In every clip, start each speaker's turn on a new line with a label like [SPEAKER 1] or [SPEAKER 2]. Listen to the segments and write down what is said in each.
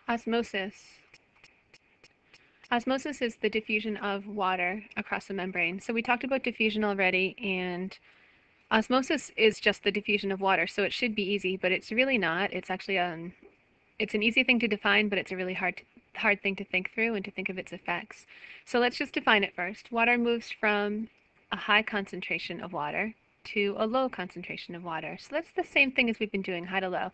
[SPEAKER 1] Osmosis. Osmosis is the diffusion of water across a membrane. So we talked about diffusion already, and osmosis is just the diffusion of water. So it should be easy, but it's really not. It's actually it's an easy thing to define, but it's a really hard thing to think through and to think of its effects. So let's just define it first. Water moves from a high concentration of water to a low concentration of water. So that's the same thing as we've been doing, high to low.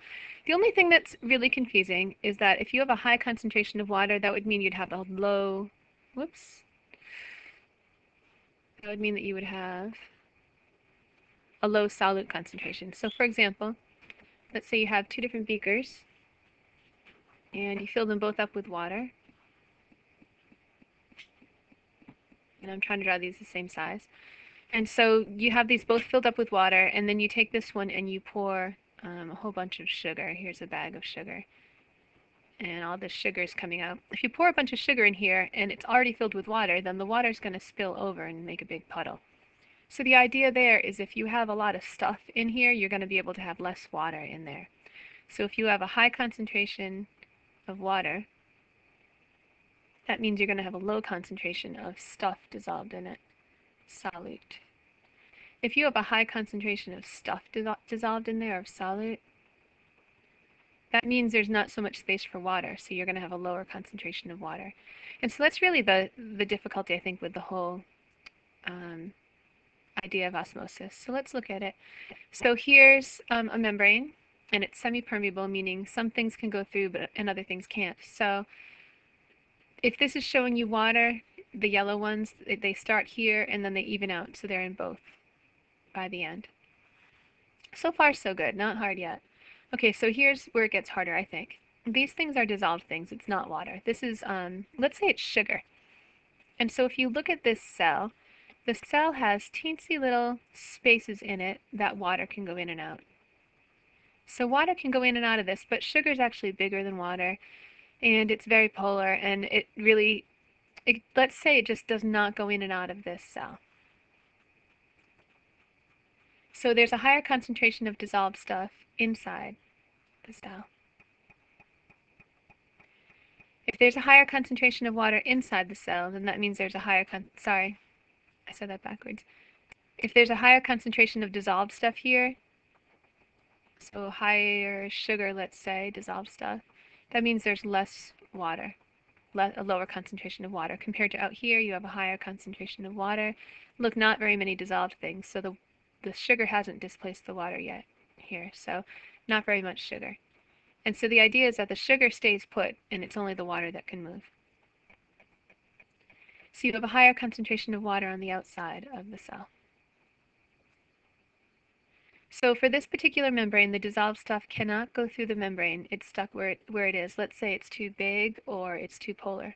[SPEAKER 1] The only thing that's really confusing is that if you have a high concentration of water, that would mean you'd have a low, whoops, that would mean that you would have a low solute concentration. So for example, let's say you have two different beakers and you fill them both up with water. And I'm trying to draw these the same size. And so you have these both filled up with water, and then you take this one and you pour a whole bunch of sugar. Here's a bag of sugar. And all this sugar is coming out. If you pour a bunch of sugar in here and it's already filled with water, then the water is going to spill over and make a big puddle. So the idea there is if you have a lot of stuff in here, you're going to be able to have less water in there. So if you have a high concentration of water, that means you're going to have a low concentration of stuff dissolved in it, solute. If you have a high concentration of stuff dissolved in there, of solute, that means there's not so much space for water, so you're going to have a lower concentration of water. And so that's really the difficulty, I think, with the whole idea of osmosis. So let's look at it. So here's a membrane, and it's semi-permeable, meaning some things can go through and other things can't. So if this is showing you water, the yellow ones, they start here and then they even out, so they're in both by the end. So far, so good. Not hard yet. Okay, so here's where it gets harder, I think. These things are dissolved things. It's not water. This is, let's say it's sugar. And so if you look at this cell, the cell has teensy little spaces in it that water can go in and out. So water can go in and out of this, but sugar is actually bigger than water, and it's very polar, and it really, let's say it just does not go in and out of this cell. So there's a higher concentration of dissolved stuff inside the cell. If there's a higher concentration of water inside the cell, then that means there's a higher sorry, I said that backwards. If there's a higher concentration of dissolved stuff here, so higher sugar, let's say, dissolved stuff, that means there's less water, a lower concentration of water. Compared to out here, you have a higher concentration of water. Look, not very many dissolved things, so the sugar hasn't displaced the water yet here, so not very much sugar. And so the idea is that the sugar stays put, and it's only the water that can move. So you have a higher concentration of water on the outside of the cell. So for this particular membrane, the dissolved stuff cannot go through the membrane. It's stuck where it is. Let's say it's too big or it's too polar.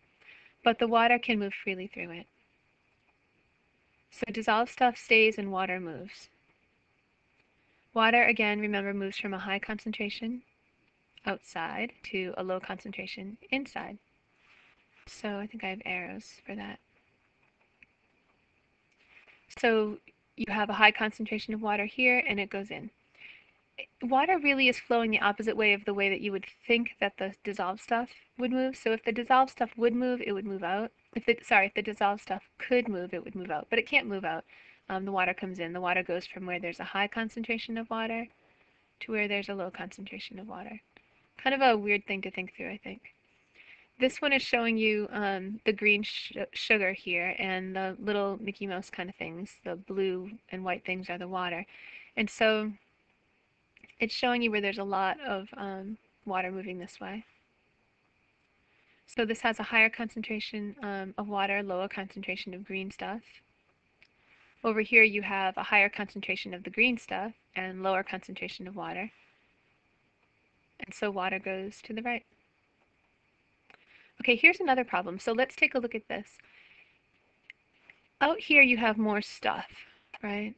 [SPEAKER 1] But the water can move freely through it. So dissolved stuff stays and water moves. Water, again, remember, moves from a high concentration outside to a low concentration inside. So I think I have arrows for that. So you have a high concentration of water here, and it goes in. Water really is flowing the opposite way of the way that you would think that the dissolved stuff would move. So if the dissolved stuff would move, it would move out. If the dissolved stuff could move, it would move out. But it can't move out. The water comes in. The water goes from where there's a high concentration of water to where there's a low concentration of water. Kind of a weird thing to think through, I think. This one is showing you the green sugar here, and the little Mickey Mouse kind of things. The blue and white things are the water. And so it's showing you where there's a lot of water moving this way. So this has a higher concentration of water, lower concentration of green stuff. Over here you have a higher concentration of the green stuff and lower concentration of water. And so water goes to the right. Okay, here's another problem. So let's take a look at this. Out here you have more stuff, right?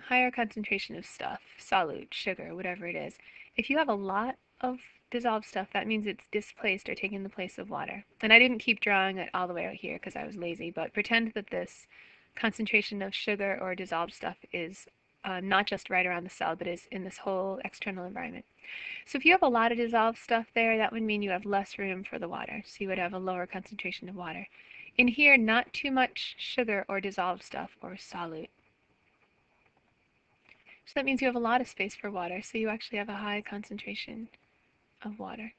[SPEAKER 1] Higher concentration of stuff, solute, sugar, whatever it is. If you have a lot of dissolved stuff, that means it's displaced or taken the place of water. And I didn't keep drawing it all the way out here because I was lazy, but pretend that this concentration of sugar or dissolved stuff is not just right around the cell, but is in this whole external environment. So if you have a lot of dissolved stuff there, that would mean you have less room for the water. So you would have a lower concentration of water. In here, not too much sugar or dissolved stuff or solute. So that means you have a lot of space for water. So you actually have a high concentration of water.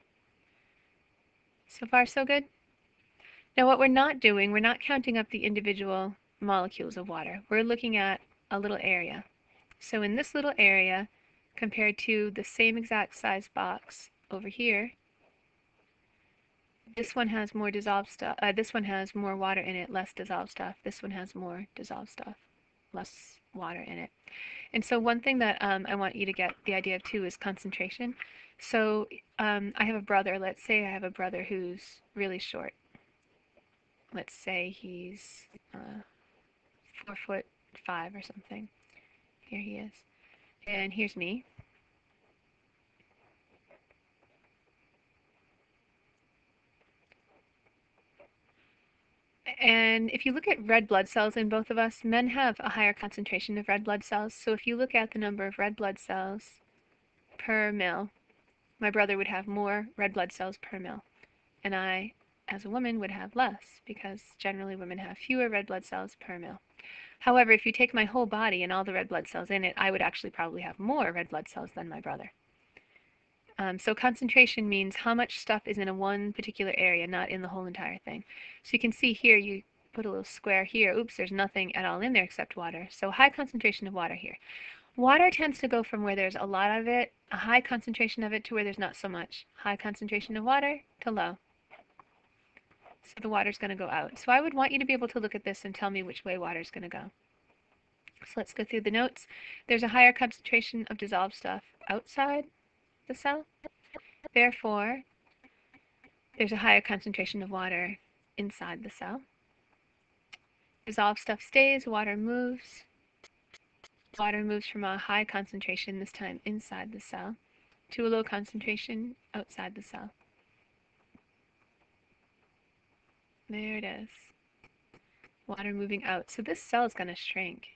[SPEAKER 1] So far, so good? Now what we're not doing, we're not counting up the individual molecules of water. We're looking at a little area. So in this little area, compared to the same exact size box over here, this one has more dissolved stuff. This one has more water in it, less dissolved stuff. This one has more dissolved stuff, less water in it. And so one thing that I want you to get the idea of too is concentration. So I have a brother. Let's say I have a brother who's really short. Let's say he's 4'5" or something. Here he is. And here's me. And if you look at red blood cells in both of us, men have a higher concentration of red blood cells. So if you look at the number of red blood cells per mil, my brother would have more red blood cells per mil. And I, as a woman, would have less because generally women have fewer red blood cells per mil. However, if you take my whole body and all the red blood cells in it, I would actually probably have more red blood cells than my brother. So concentration means how much stuff is in a one particular area, not in the whole entire thing. So you can see here, you put a little square here. Oops, there's nothing at all in there except water. So high concentration of water here. Water tends to go from where there's a lot of it, a high concentration of it, to where there's not so much. High concentration of water to low. So the water's going to go out. So I would want you to be able to look at this and tell me which way water's going to go. So let's go through the notes. There's a higher concentration of dissolved stuff outside the cell. Therefore, there's a higher concentration of water inside the cell. Dissolved stuff stays, water moves. Water moves from a high concentration, this time inside the cell, to a low concentration outside the cell. There it is. Water moving out. So this cell is going to shrink.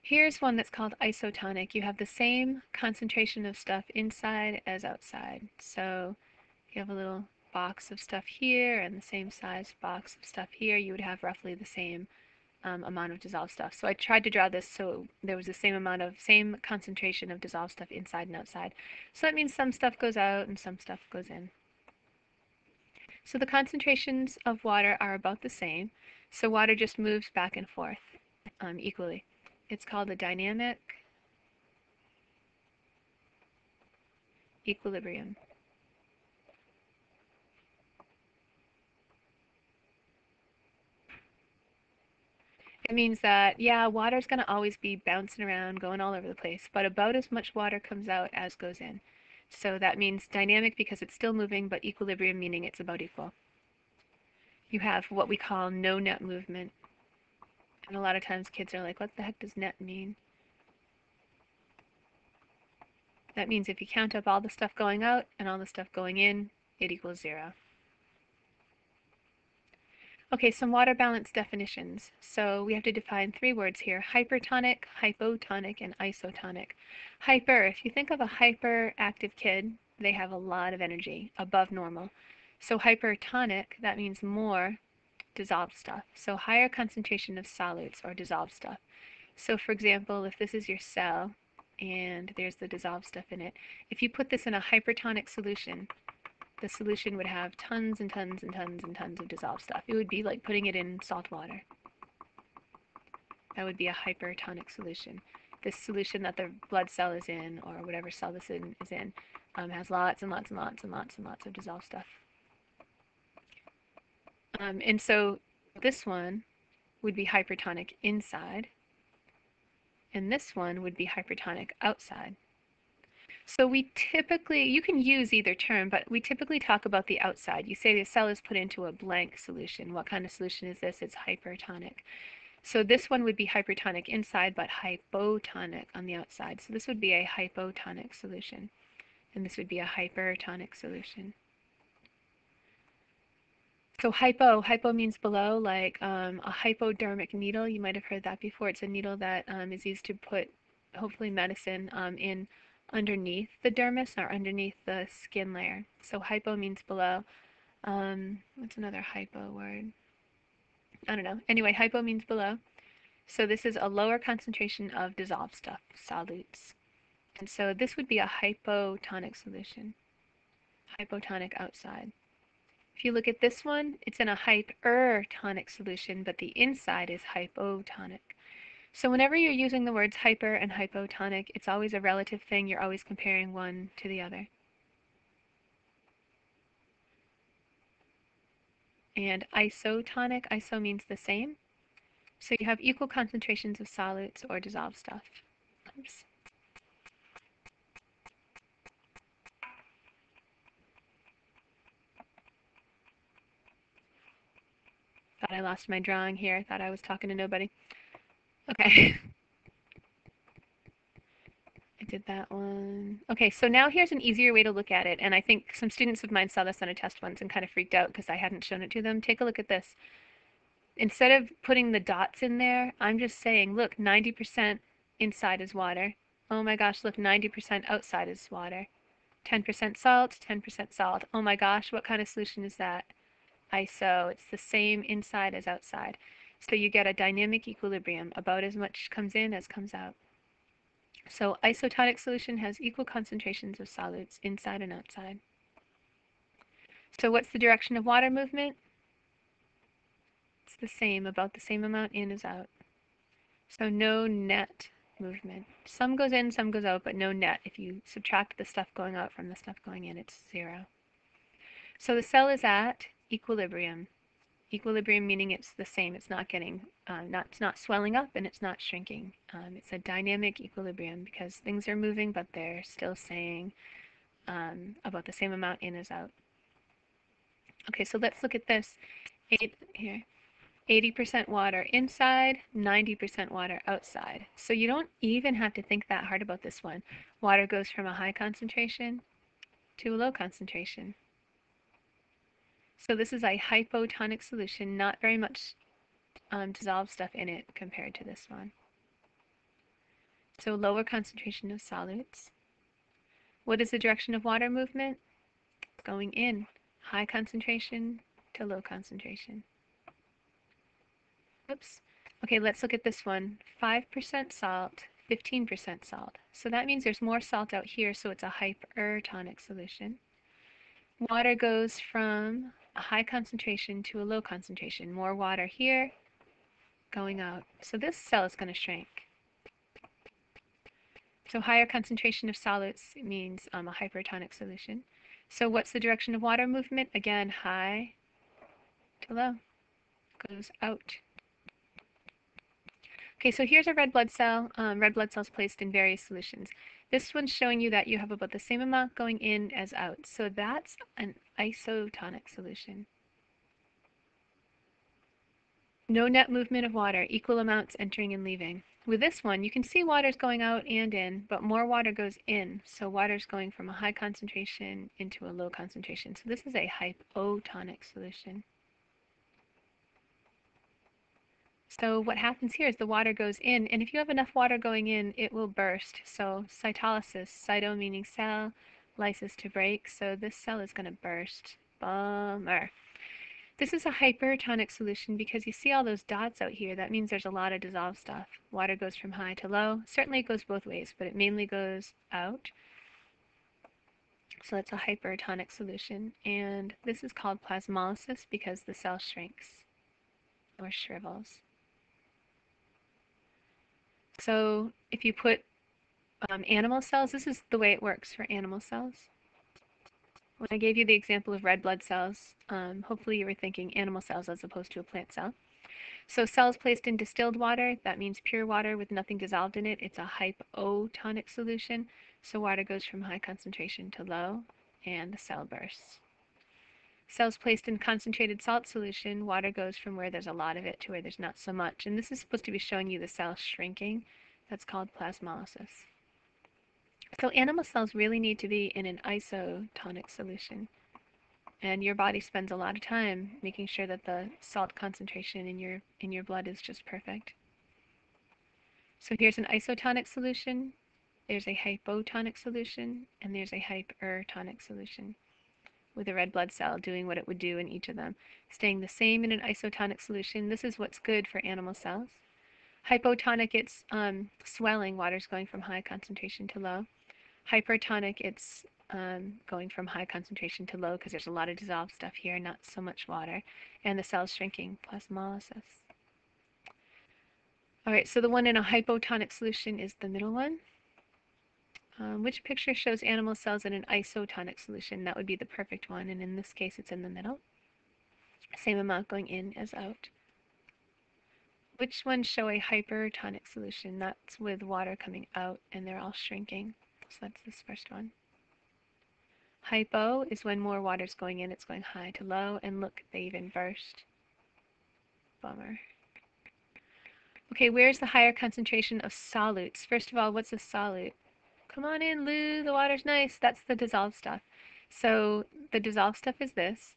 [SPEAKER 1] Here's one that's called isotonic. You have the same concentration of stuff inside as outside. So you have a little box of stuff here and the same size box of stuff here. You would have roughly the same amount of dissolved stuff. So I tried to draw this so there was the same concentration of dissolved stuff inside and outside. So that means some stuff goes out and some stuff goes in. So the concentrations of water are about the same. So water just moves back and forth equally. It's called a dynamic equilibrium. It means that, yeah, water's going to always be bouncing around, going all over the place, but about as much water comes out as goes in. So that means dynamic because it's still moving, but equilibrium meaning it's about equal. You have what we call no net movement. And a lot of times kids are like, what the heck does net mean? That means if you count up all the stuff going out and all the stuff going in, it equals 0. Okay, some water balance definitions. So we have to define 3 words here: hypertonic, hypotonic, and isotonic. Hyper, if you think of a hyperactive kid, they have a lot of energy, above normal. So hypertonic, that means more dissolved stuff. So higher concentration of solutes or dissolved stuff. So for example, if this is your cell and there's the dissolved stuff in it, if you put this in a hypertonic solution, the solution would have tons and tons and tons and tons of dissolved stuff. It would be like putting it in salt water. That would be a hypertonic solution. This solution that the blood cell is in, or whatever cell this is in, has lots and lots and lots and lots and lots of dissolved stuff. And so this one would be hypertonic inside, and this one would be hypertonic outside. So we typically, you can use either term, but we typically talk about the outside. You say the cell is put into a blank solution. What kind of solution is this? It's hypertonic. So this one would be hypertonic inside, but hypotonic on the outside. So this would be a hypotonic solution, and this would be a hypertonic solution. So hypo means below, like a hypodermic needle. You might have heard that before. It's a needle that is used to put, hopefully, medicine in underneath the dermis or underneath the skin layer. So hypo means below. What's another hypo word? I don't know. Anyway, hypo means below. So this is a lower concentration of dissolved stuff, solutes. And so this would be a hypotonic solution, hypotonic outside. If you look at this one, it's in a hypertonic solution, but the inside is hypotonic. So whenever you're using the words hyper and hypotonic, it's always a relative thing. You're always comparing one to the other. And isotonic, iso means the same. So you have equal concentrations of solutes or dissolved stuff. Oops. Thought I lost my drawing here. Thought I was talking to nobody. Okay. I did that one. Okay, so now here's an easier way to look at it. And I think some students of mine saw this on a test once and kind of freaked out because I hadn't shown it to them. Take a look at this. Instead of putting the dots in there, I'm just saying, look, 90% inside is water. Oh my gosh, look, 90% outside is water. 10% salt, 10% salt. Oh my gosh, what kind of solution is that? ISO. It's the same inside as outside. So you get a dynamic equilibrium. About as much comes in as comes out. So isotonic solution has equal concentrations of solutes inside and outside. So what's the direction of water movement? It's the same, about the same amount in as out. So no net movement. Some goes in, some goes out, but no net. If you subtract the stuff going out from the stuff going in, it's 0. So the cell is at equilibrium. Equilibrium meaning it's the same. It's not getting, it's not swelling up and it's not shrinking. It's a dynamic equilibrium because things are moving, but they're still staying about the same amount in as out. Okay, so let's look at this. Here, 80% water inside, 90% water outside. So you don't even have to think that hard about this one. Water goes from a high concentration to a low concentration. So this is a hypotonic solution, not very much dissolved stuff in it compared to this one. So lower concentration of solutes. What is the direction of water movement? Going in, high concentration to low concentration. Oops. Okay, let's look at this one. 5% salt, 15% salt. So that means there's more salt out here, so it's a hypertonic solution. Water goes from a high concentration to a low concentration. More water here, going out. So this cell is going to shrink. So higher concentration of solutes means a hypertonic solution. So what's the direction of water movement? Again, high to low. Goes out. Okay, so here's a red blood cell. Red blood cells placed in various solutions. This one's showing you that you have about the same amount going in as out. So that's an isotonic solution. No net movement of water, equal amounts entering and leaving. With this one, you can see water's going out and in, but more water goes in. So water's going from a high concentration into a low concentration. So this is a hypotonic solution. So what happens here is the water goes in, and if you have enough water going in, it will burst. So cytolysis, cyto meaning cell, lysis to break. So this cell is going to burst. Bummer. This is a hypertonic solution because you see all those dots out here. That means there's a lot of dissolved stuff. Water goes from high to low. Certainly it goes both ways, but it mainly goes out. So that's a hypertonic solution. And this is called plasmolysis because the cell shrinks or shrivels. So if you put animal cells, this is the way it works for animal cells. When I gave you the example of red blood cells, hopefully you were thinking animal cells as opposed to a plant cell. So cells placed in distilled water, that means pure water with nothing dissolved in it. It's a hypotonic solution. So water goes from high concentration to low, and the cell bursts. Cells placed in concentrated salt solution, water goes from where there's a lot of it to where there's not so much. And this is supposed to be showing you the cell shrinking. That's called plasmolysis. So animal cells really need to be in an isotonic solution. And your body spends a lot of time making sure that the salt concentration in your blood is just perfect. So here's an isotonic solution. there's a hypotonic solution and there's a hypertonic solution, with a red blood cell doing what it would do in each of them, staying the same in an isotonic solution. This is what's good for animal cells. Hypotonic, it's swelling, water's going from high concentration to low. Hypertonic, it's going from high concentration to low because there's a lot of dissolved stuff here, not so much water, and the cell's shrinking, plasmolysis. All right, so the one in a hypotonic solution is the middle one. Which picture shows animal cells in an isotonic solution? That would be the perfect one, and in this case it's in the middle. Same amount going in as out. Which ones show a hypertonic solution? That's with water coming out and they're all shrinking. So that's this first one. Hypo is when more water's going in, it's going high to low, and look, they even burst. Bummer. Okay, where's the higher concentration of solutes? First of all, what's a solute? Come on in, Lou, the water's nice. That's the dissolved stuff. So the dissolved stuff is this,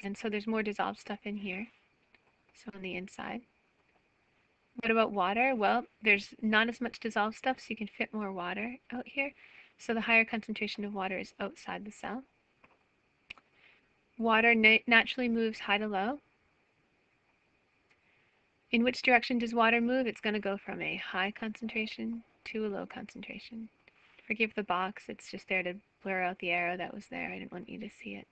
[SPEAKER 1] and so there's more dissolved stuff in here, so on the inside. What about water? Well, there's not as much dissolved stuff, so you can fit more water out here. So the higher concentration of water is outside the cell. Water naturally moves high to low. In which direction does water move? It's going to go from a high concentration to a low concentration. Forgive the box, it's just there to blur out the arrow that was there. I didn't want you to see it.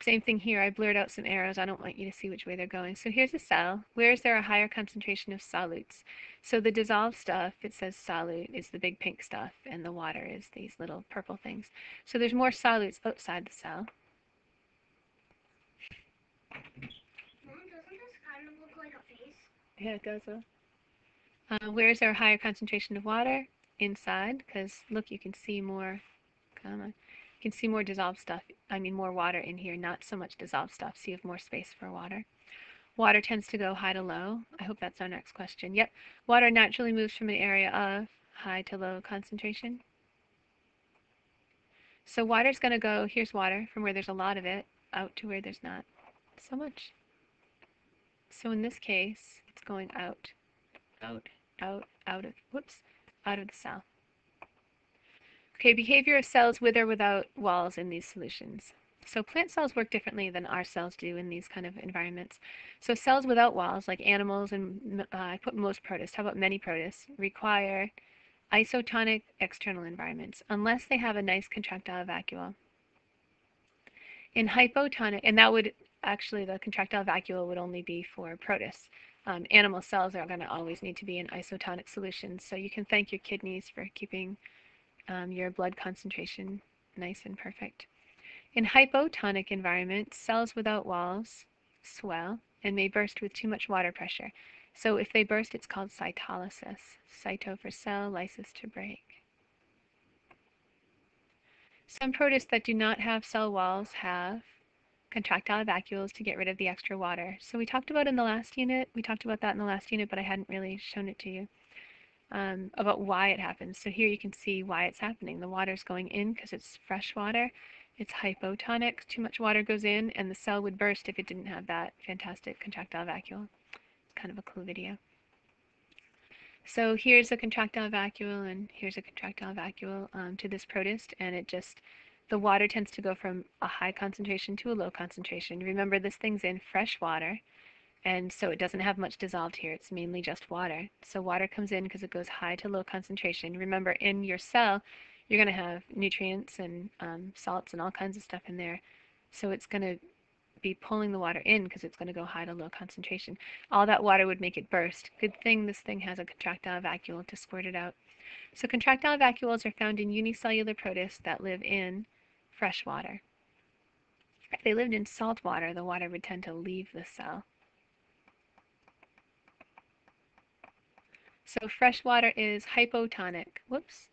[SPEAKER 1] Same thing here, I blurred out some arrows. I don't want you to see which way they're going. So here's a cell. Where is there a higher concentration of solutes? So the dissolved stuff, it says solute, is the big pink stuff, and the water is these little purple things. So there's more solutes outside the cell.
[SPEAKER 2] Mom, doesn't this kind of look like a face?
[SPEAKER 1] Yeah, it does. Where is there a higher concentration of water? Inside, because look, you can see more. Come on. You can see more dissolved stuff. I mean, more water in here, not so much dissolved stuff, so you have more space for water. Water tends to go high to low. I hope that's our next question. Yep, water naturally moves from an area of high to low concentration. So water's going to go, here's water, from where there's a lot of it, out to where there's not so much. So in this case, it's going out, out, out, out of the cell. Okay, behavior of cells with or without walls in these solutions. So plant cells work differently than our cells do in these kind of environments. So cells without walls, like animals and I put most protists, how about many protists, require isotonic external environments, unless they have a nice contractile vacuole. In hypotonic, and that would actually, the contractile vacuole would only be for protists. Animal cells are going to always need to be in isotonic solutions, so you can thank your kidneys for keeping your blood concentration nice and perfect. In hypotonic environments, cells without walls swell and may burst with too much water pressure. So if they burst, it's called cytolysis. Cyto for cell, lysis to break. Some protists that do not have cell walls have contractile vacuoles to get rid of the extra water. So we talked about that in the last unit, but I hadn't really shown it to you. About why it happens. So here you can see why it's happening. The water's going in because it's fresh water. It's hypotonic. Too much water goes in, and the cell would burst if it didn't have that fantastic contractile vacuole. It's kind of a cool video. So here's a contractile vacuole, and here's a contractile vacuole to this protist, and the water tends to go from a high concentration to a low concentration. Remember, this thing's in fresh water. And so it doesn't have much dissolved here. It's mainly just water. So water comes in because it goes high to low concentration. Remember, in your cell, you're going to have nutrients and salts and all kinds of stuff in there. So it's going to be pulling the water in because it's going to go high to low concentration. All that water would make it burst. Good thing this thing has a contractile vacuole to squirt it out. So contractile vacuoles are found in unicellular protists that live in fresh water. If they lived in salt water, the water would tend to leave the cell. So fresh water is hypotonic. Whoops.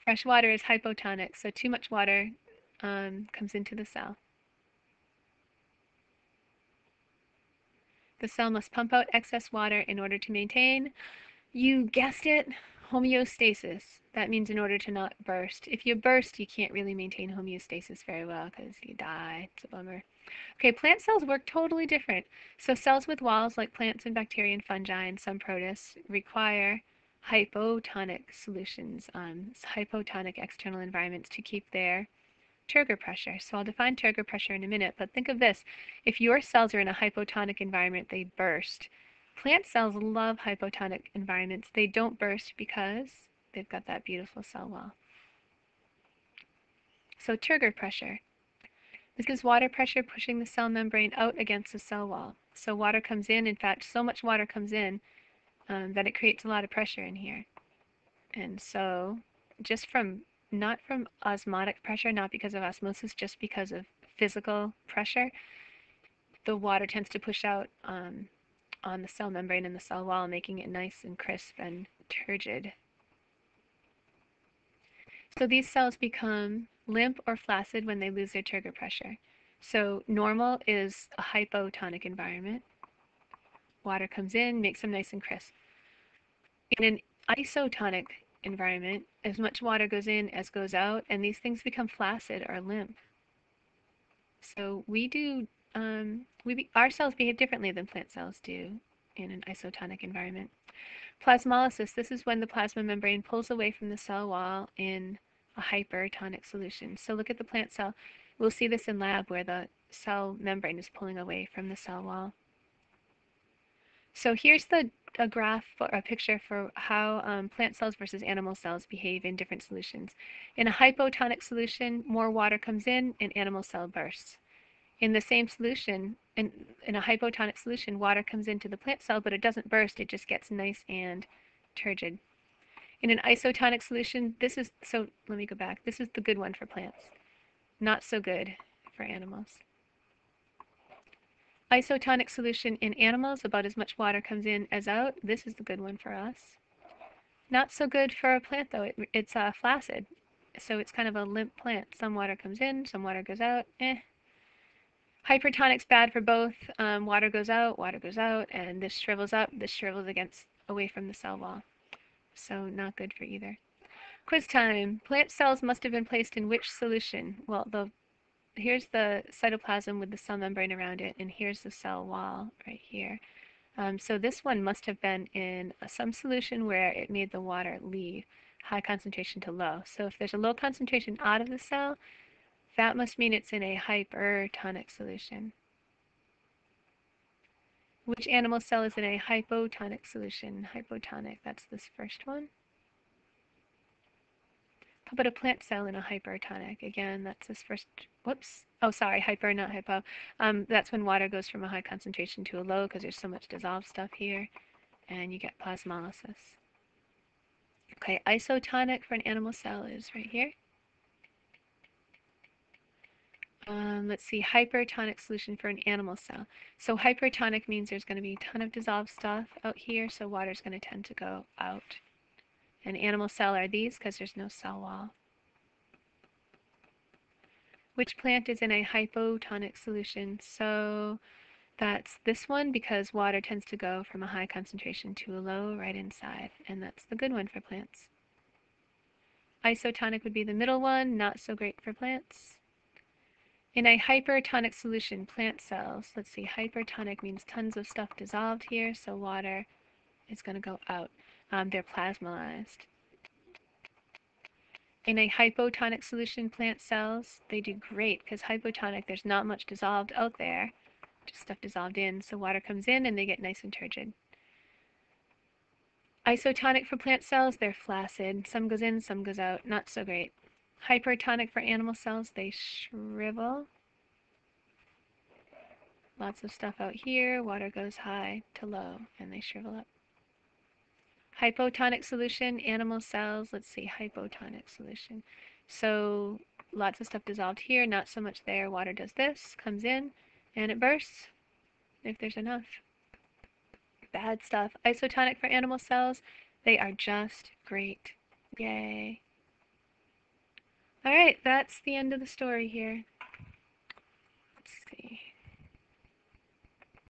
[SPEAKER 1] Fresh water is hypotonic, so too much water comes into the cell. The cell must pump out excess water in order to maintain, you guessed it, homeostasis. That means in order to not burst. If you burst, you can't really maintain homeostasis very well because you die. It's a bummer. Okay, plant cells work totally different. So cells with walls, like plants and bacteria and fungi and some protists, require hypotonic solutions, hypotonic external environments to keep their turgor pressure. So I'll define turgor pressure in a minute, but think of this. If your cells are in a hypotonic environment, they burst. Plant cells love hypotonic environments. They don't burst because they've got that beautiful cell wall. So turgor pressure. This is water pressure pushing the cell membrane out against the cell wall. So water comes in. In fact, so much water comes in that it creates a lot of pressure in here. And so just from, not from osmotic pressure, not because of osmosis, just because of physical pressure, the water tends to push out on the cell membrane and the cell wall, making it nice and crisp and turgid. So these cells become limp or flaccid when they lose their turgor pressure. So normal is a hypotonic environment. Water comes in, makes them nice and crisp. In an isotonic environment, as much water goes in as goes out, and these things become flaccid or limp. So our cells behave differently than plant cells do in an isotonic environment. Plasmolysis, this is when the plasma membrane pulls away from the cell wall in a hypertonic solution. So look at the plant cell. We'll see this in lab where the cell membrane is pulling away from the cell wall. So here's a graph or a picture for how plant cells versus animal cells behave in different solutions. In a hypotonic solution, more water comes in, an animal cell bursts. In the same solution, in a hypotonic solution, water comes into the plant cell, but it doesn't burst, it just gets nice and turgid. In an isotonic solution, so let me go back. This is the good one for plants, not so good for animals. Isotonic solution in animals, about as much water comes in as out. This is the good one for us. Not so good for a plant though. It's flaccid, so it's kind of a limp plant. Some water comes in, some water goes out. Hypertonic's bad for both. Water goes out, and this shrivels up, this shrivels away from the cell wall. So not good for either. Quiz time. Plant cells must have been placed in which solution? Well, here's the cytoplasm with the cell membrane around it, and here's the cell wall right here. So this one must have been in some solution where it made the water leave high concentration to low. So if there's a low concentration out of the cell, that must mean it's in a hypertonic solution. Which animal cell is in a hypotonic solution? Hypotonic, that's this first one. How about a plant cell in a hypertonic? Again, that's this first, whoops. Oh, sorry, hyper, not hypo. That's when water goes from a high concentration to a low because there's so much dissolved stuff here, and you get plasmolysis. Okay, isotonic for an animal cell is right here. Let's see, hypertonic solution for an animal cell. So hypertonic means there's going to be a ton of dissolved stuff out here, so water's going to tend to go out. An animal cell are these because there's no cell wall. Which plant is in a hypotonic solution? So that's this one because water tends to go from a high concentration to a low right inside, and that's the good one for plants. Isotonic would be the middle one, not so great for plants. In a hypertonic solution, plant cells, let's see, hypertonic means tons of stuff dissolved here, so water is going to go out. They're plasmolyzed. In a hypotonic solution, plant cells, they do great because hypotonic, there's not much dissolved out there, just stuff dissolved in, so water comes in and they get nice and turgid. Isotonic for plant cells, they're flaccid. Some goes in, some goes out, not so great. Hypertonic for animal cells, they shrivel. Lots of stuff out here, water goes high to low, and they shrivel up. Hypotonic solution, animal cells, let's see, hypotonic solution. So lots of stuff dissolved here, not so much there. Water does this, comes in, and it bursts if there's enough. Bad stuff. Isotonic for animal cells, they are just great. Yay. All right, that's the end of the story here. Let's see.